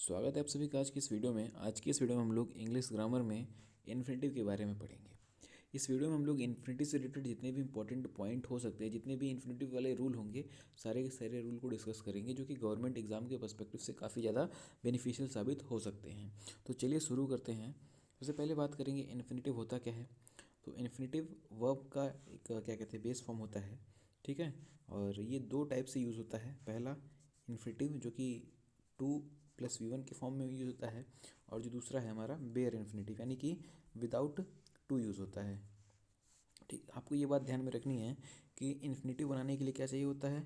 स्वागत है आप सभी का आज की इस वीडियो में। आज की इस वीडियो में हम लोग इंग्लिश ग्रामर में इन्फिनेटिव के बारे में पढ़ेंगे। इस वीडियो में हम लोग इन्फिनेटिव से रिलेटेड जितने भी इंपॉर्टेंट पॉइंट हो सकते हैं, जितने भी इन्फिनेटिव वाले रूल होंगे, सारे के सारे रूल को डिस्कस करेंगे, जो कि गवर्नमेंट एग्जाम के पर्सपेक्टिव से काफ़ी ज़्यादा बेनिफिशियल साबित हो सकते हैं। तो चलिए शुरू करते हैं। सबसे पहले बात करेंगे इन्फिनेटिव होता क्या है। तो इन्फिनेटिव वर्ब का एक क्या कहते हैं बेस फॉर्म होता है, ठीक है। और ये दो टाइप से यूज़ होता है। पहला इन्फिनेटिव जो कि टू प्लस वी वन के फॉर्म में यूज़ होता है, और जो दूसरा है हमारा बेयर इन्फिनेटिव यानी कि विदाउट टू यूज़ होता है। ठीक, आपको ये बात ध्यान में रखनी है कि इन्फिनेटिव बनाने के लिए क्या चाहिए होता है,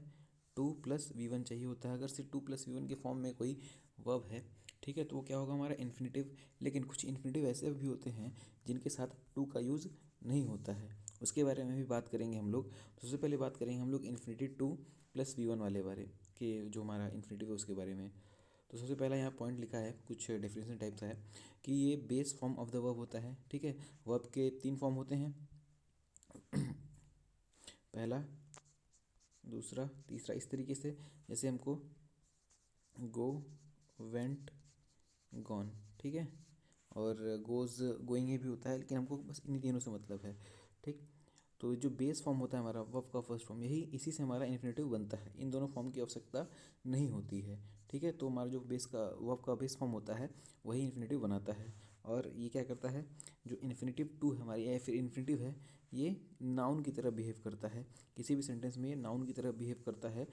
टू प्लस वी वन चाहिए होता है। अगर सिर्फ टू प्लस वी वन के फॉर्म में कोई वर्ब है, ठीक है, तो वो क्या होगा हमारा इन्फिनेटिव। लेकिन कुछ इन्फिनेटिव ऐसे भी होते हैं जिनके साथ टू का यूज़ नहीं होता है, उसके बारे में भी बात करेंगे हम लोग। तो सबसे पहले बात करेंगे हम लोग infinitive to plus V one वाले बारे के, जो हमारा इन्फिनेटिव है उसके बारे में। तो सबसे पहला यहाँ पॉइंट लिखा है, कुछ डेफिनेशन टाइप का है कि ये base form of the verb होता है, ठीक है। वर्ब के तीन फॉर्म होते हैं, पहला, दूसरा, तीसरा। इस तरीके से जैसे हमको गो, वेंट, गॉन, ठीक है, और गोज, गोइंग भी होता है, लेकिन हमको बस इन्हीं तीनों से मतलब है, ठीक। तो जो बेस फॉर्म होता है हमारा वर्ब का फर्स्ट फॉर्म, यही इसी से हमारा इन्फिनेटिव बनता है। इन दोनों फॉर्म की आवश्यकता नहीं होती है, ठीक है। तो हमारा जो बेस का वर्ब का बेस फॉर्म होता है वही इन्फिनेटिव बनाता है। और ये क्या करता है, जो इन्फिनेटिव टू है हमारी, या फिर इन्फिनेटिव है, ये नाउन की तरह बिहेव करता है। किसी भी सेंटेंस में ये नाउन की तरह बिहेव करता है।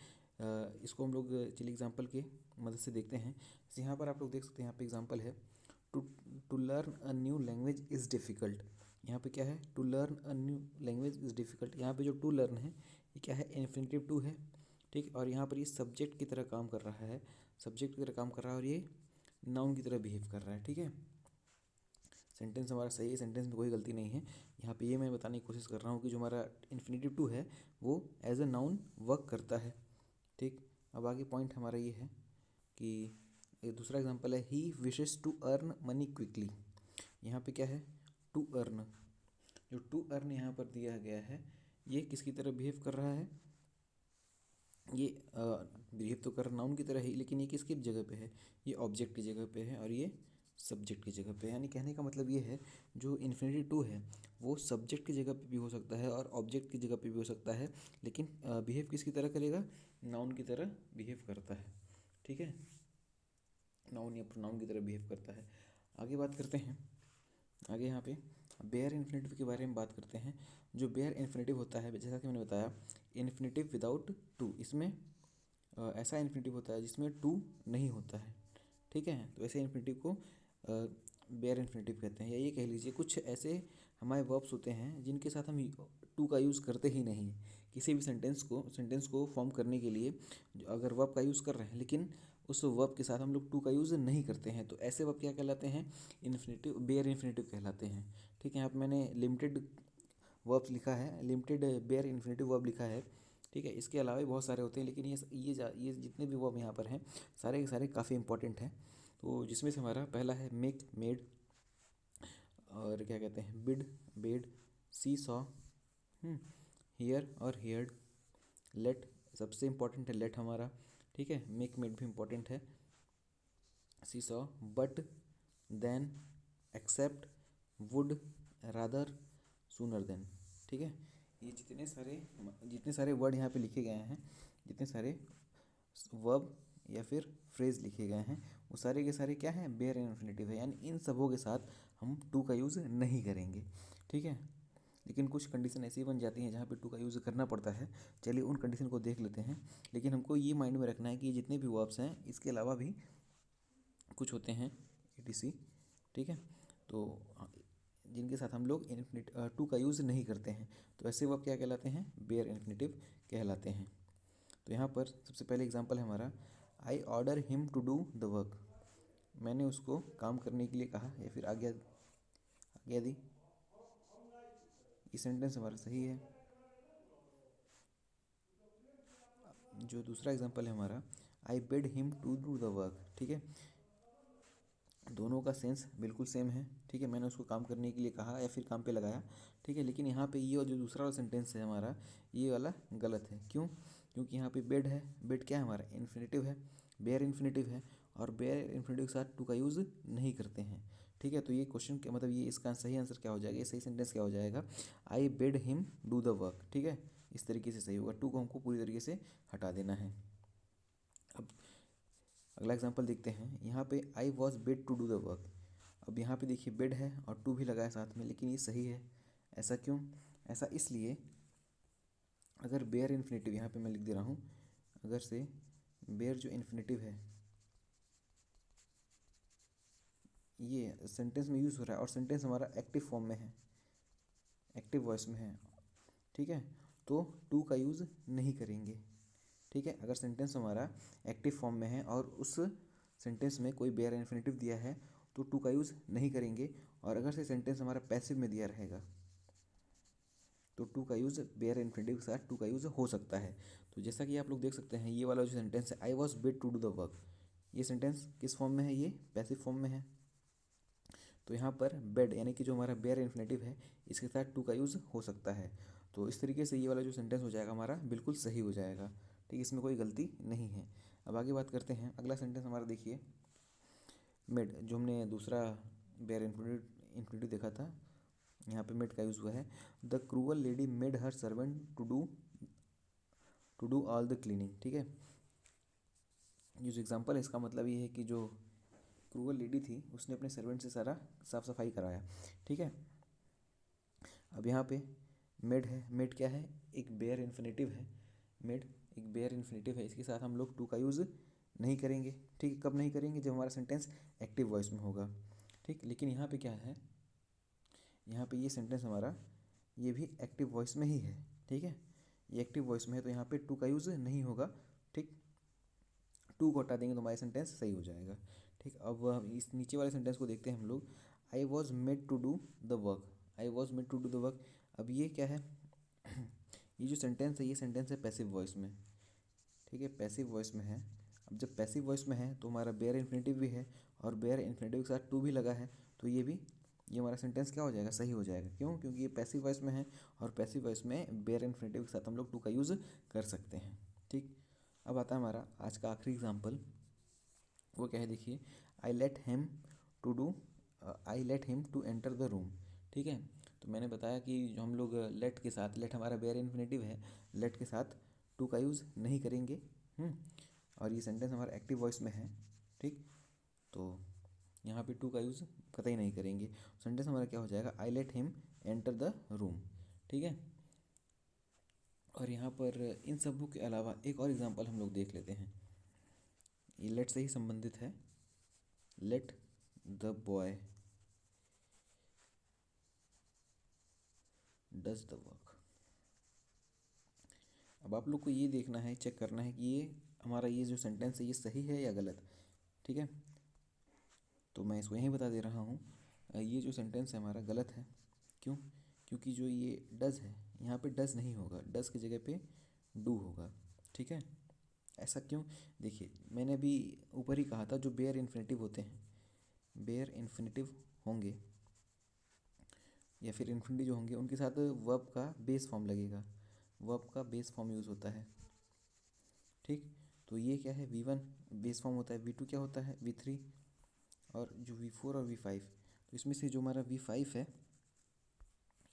इसको हम लोग चलिए एग्जाम्पल के मदद से देखते हैं। जैसे यहाँ पर आप लोग देख सकते हैं, यहाँ पे एग्जाम्पल है, to to learn a new language is difficult. यहाँ पे क्या है, to learn a new language is difficult. यहाँ पे जो टू लर्न है ये क्या है, इन्फिनेटिव टू है, ठीक। और यहाँ पर ये सब्जेक्ट की तरह काम कर रहा है, सब्जेक्ट की तरह काम कर रहा है, और ये नाउन की तरह बिहेव कर रहा है, ठीक है। सेंटेंस हमारा सही है, सेंटेंस में कोई गलती नहीं है। यहाँ पे ये मैं बताने की कोशिश कर रहा हूँ कि जो हमारा इन्फिनेटिव टू है वो एज अ नाउन वर्क करता है, ठीक। अब आगे पॉइंट हमारा ये है कि एक दूसरा एग्जांपल है, he wishes to earn money quickly. यहाँ पे क्या है, टू अर्न। जो टू अर्न यहाँ पर दिया गया है, ये किसकी तरह बिहेव कर रहा है, ये बिहेव तो कर नाउन की तरह ही, लेकिन ये किसकी जगह पे है, ये ऑब्जेक्ट की जगह पे है, और ये सब्जेक्ट की जगह पे है। यानी कहने का मतलब ये है, जो इन्फिनेटिव टू है वो सब्जेक्ट की जगह पे भी हो सकता है और ऑब्जेक्ट की जगह पे भी हो सकता है, लेकिन बिहेव किसकी तरह करेगा, नाउन की तरह बिहेव करता है, ठीक है। नाउन या प्रोनाउन की तरह बिहेव करता है। आगे बात करते हैं, आगे यहाँ पे बेयर इन्फिनेटिव के बारे में बात करते हैं। जो बेयर इन्फिनेटिव होता है, जैसा कि मैंने बताया, इन्फिनेटिव विदाउट टू। इसमें ऐसा इन्फिनेटिव होता है जिसमें टू नहीं होता है, ठीक है। तो ऐसे इन्फिनेटिव को बेयर इन्फिनेटिव कहते हैं। या ये कह लीजिए कुछ ऐसे हमारे वर्ब्स होते हैं जिनके साथ हम टू का यूज़ करते ही नहीं। किसी भी सेंटेंस को फॉर्म करने के लिए अगर वर्ब का यूज़ कर रहे हैं, लेकिन उस वर्ब के साथ हम लोग टू का यूज़ नहीं करते हैं, तो ऐसे वर्ब क्या कहलाते हैं, इन्फिनेटिव, बेयर इन्फिनेटिव कहलाते हैं, ठीक है। यहाँ पे मैंने लिमिटेड वर्ब्स लिखा है, लिमिटेड बेयर इन्फिनेटिव वर्ब लिखा है, ठीक है। इसके अलावा भी बहुत सारे होते हैं, लेकिन ये जितने भी वर्ब यहाँ पर हैं सारे के सारे काफ़ी इंपॉर्टेंट हैं। तो जिसमें से हमारा पहला है मेक, मेड, और क्या कहते हैं, bid, bade, see saw, hear और हियर्ड, लेट, सबसे इम्पॉर्टेंट है लेट हमारा, ठीक है। मेक, मेड भी इम्पॉर्टेंट है, see saw, but, then, except, would, rather, sooner than, ठीक है। ये जितने सारे वर्ड यहाँ पे लिखे गए हैं, जितने सारे वर्ब या फिर फ्रेज लिखे गए हैं, वो सारे के सारे क्या हैं, बेयर इन्फिनेटिव है। यानी इन सबों के साथ हम टू का यूज़ नहीं करेंगे, ठीक है। लेकिन कुछ कंडीशन ऐसी बन जाती हैं जहाँ पे टू का यूज़ करना पड़ता है। चलिए उन कंडीशन को देख लेते हैं। लेकिन हमको ये माइंड में रखना है कि जितने भी वर्ब्स हैं इसके अलावा भी कुछ होते हैं etc, ठीक है। तो जिनके साथ हम लोग टू का यूज़ नहीं करते हैं, तो ऐसे वर्ब क्या कहलाते हैं, बेयर इन्फिनेटिव कहलाते हैं। तो यहाँ पर सबसे पहले एग्जांपल है हमारा, I order him to do the work. मैंने उसको काम करने के लिए कहा या फिर आज्ञा आज्ञा दी। ये सेंटेंस हमारा सही है। जो दूसरा एग्जांपल है हमारा, I bade him to do the work, ठीक है। दोनों का सेंस बिल्कुल सेम है, ठीक है। मैंने उसको काम करने के लिए कहा या फिर काम पे लगाया, ठीक है। लेकिन यहाँ पे ये और जो दूसरा वाला सेंटेंस है हमारा, ये वाला गलत है। क्यों? क्योंकि यहाँ पे बेड है, बेड क्या है हमारा, इन्फिनेटिव है, बेयर इन्फिनेटिव है, और बेयर इन्फिनेटिव के साथ टू का यूज़ नहीं करते हैं। ठीक है, तो ये क्वेश्चन के मतलब ये इसका सही आंसर क्या हो जाएगा, ये सही सेंटेंस क्या हो जाएगा, I bade him do the work. ठीक है, इस तरीके से सही होगा, टू को हमको पूरी तरीके से हटा देना है। अब अगला एग्जांपल देखते हैं, यहाँ पे I was bade to do the work. अब यहाँ पे देखिए बेड है और टू भी लगा है साथ में, लेकिन ये सही है। ऐसा क्यों? ऐसा इसलिए, अगर बेयर इन्फिनेटिव यहाँ पे मैं लिख दे रहा हूँ, अगर से बेयर जो इन्फिनेटिव है ये सेंटेंस में यूज़ हो रहा है और सेंटेंस हमारा एक्टिव फॉर्म में है, एक्टिव वॉइस में है। ठीक है, तो टू का यूज़ नहीं करेंगे। ठीक है, अगर सेंटेंस हमारा एक्टिव फॉर्म में है और उस सेंटेंस में कोई बेयर इन्फिनेटिव दिया है तो टू का यूज़ नहीं करेंगे। और अगर से सेंटेंस हमारा पैसिव में दिया रहेगा तो टू का यूज़ बेयर इन्फिनेटिव के साथ टू का यूज़ हो सकता है। तो जैसा कि आप लोग देख सकते हैं, ये वाला जो सेंटेंस है I was bade to do the work, ये सेंटेंस किस फॉर्म में है, ये पैसिव फॉर्म में है। तो यहाँ पर बेड यानी कि जो हमारा बेयर इन्फिनेटिव है इसके साथ टू का यूज़ हो सकता है। तो इस तरीके से ये वाला जो सेंटेंस हो जाएगा हमारा बिल्कुल सही हो जाएगा। ठीक, इसमें कोई गलती नहीं है। अब आगे बात करते हैं, अगला सेंटेंस हमारा देखिए मेड, जो हमने दूसरा बेयर इन्फिनेटिव देखा था, यहाँ पे मेड का यूज़ हुआ है। The cruel lady made her servant to do all the cleaning. ठीक है, ये जो एग्जाम्पल है इसका मतलब ये है कि जो क्रूअल लेडी थी उसने अपने सर्वेंट से सारा साफ सफाई कराया। ठीक है, अब यहाँ पे मेड है, मेड क्या है, एक बेयर इन्फिनेटिव है। मेड एक बेयर इन्फिनेटिव है, इसके साथ हम लोग टू का यूज़ नहीं करेंगे। ठीक है, कब नहीं करेंगे, जब हमारा सेंटेंस एक्टिव वॉइस में होगा। ठीक, लेकिन यहाँ पे क्या है, यहाँ पे ये सेंटेंस हमारा ये भी एक्टिव वॉइस में ही है। ठीक है, ये एक्टिव वॉइस में है तो यहाँ पे टू का यूज़ नहीं होगा। ठीक, टू को हटा देंगे तो हमारा सेंटेंस सही हो जाएगा। ठीक, अब इस नीचे वाले सेंटेंस को देखते हैं हम लोग, I was made to do the work, I was made to do the work. अब ये क्या है ये जो सेंटेंस है ये सेंटेंस है पैसिव वॉइस में। ठीक है, पैसिव वॉइस में है। अब जब पैसिव वॉइस में है तो हमारा बेयर इन्फिनेटिव भी है और बेयर इन्फिनेटिव के साथ टू भी लगा है, तो ये हमारा सेंटेंस क्या हो जाएगा, सही हो जाएगा। क्यों? क्योंकि ये पैसिव वॉइस में है और पैसिव वॉइस में बेयर इन्फिनेटिव के साथ हम लोग टू का यूज़ कर सकते हैं। ठीक, अब आता है हमारा आज का आखिरी एग्जाम्पल, वो क्या है देखिए, I let him to do I let him to enter the room. ठीक है, तो मैंने बताया कि जो हम लोग लेट के साथ, लेट हमारा बेयर इन्फिनेटिव है, लेट के साथ टू का यूज़ नहीं करेंगे। और ये सेंटेंस हमारा एक्टिव वॉइस में है। ठीक, तो यहाँ पे टू का यूज़ कतई नहीं करेंगे। सेंटेंस हमारा क्या हो जाएगा, आई let him enter the room. ठीक है, और यहाँ पर इन सबों के अलावा एक और एग्जांपल हम लोग देख लेते हैं, ये लेट से ही संबंधित है। Let the boy does the work. अब आप लोग को ये देखना है, चेक करना है कि ये हमारा ये जो सेंटेंस है ये सही है या गलत। ठीक है, तो मैं इसको यहीं बता दे रहा हूँ, ये जो सेंटेंस है हमारा गलत है। क्यों? क्योंकि जो ये डज है यहाँ पे डज नहीं होगा, डज की जगह पे डू होगा। ठीक है, ऐसा क्यों? देखिए मैंने अभी ऊपर ही कहा था, जो बेयर इन्फिनेटिव होते हैं, बेयर इन्फिनेटिव होंगे या फिर इन्फिनिटी जो होंगे उनके साथ वर्ब का बेस फॉर्म लगेगा, वर्ब का बेस फॉर्म यूज़ होता है। ठीक, तो ये क्या है, V1 बेस फॉर्म होता है, V2 क्या होता है, V3, और जो V4 और V5, तो इसमें से जो हमारा V5 है,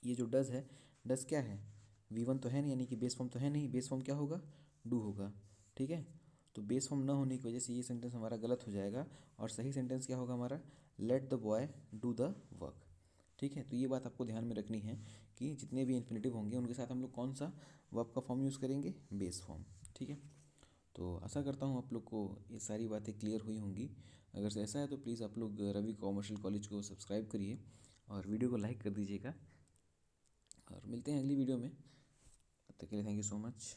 ये जो डज है, डज क्या है, V1 तो है नहीं, यानी कि बेस फॉर्म तो है नहीं, बेस फॉर्म क्या होगा, डू होगा। ठीक है, तो बेस फॉर्म ना होने की वजह से ये सेंटेंस हमारा गलत हो जाएगा और सही सेंटेंस क्या होगा हमारा, let the boy do the work. ठीक है, तो ये बात आपको ध्यान में रखनी है कि जितने भी इन्फिनेटिव होंगे उनके साथ हम लोग कौन सा वर्ब का फॉर्म यूज़ करेंगे, बेस फॉर्म। ठीक है, तो आशा करता हूँ आप लोग को ये सारी बातें क्लियर हुई होंगी। अगर से ऐसा है तो प्लीज़ आप लोग रवि कॉमर्शियल कॉलेज को सब्सक्राइब करिए और वीडियो को लाइक कर दीजिएगा, और मिलते हैं अगली वीडियो में। तब तक के लिए थैंक यू सो मच।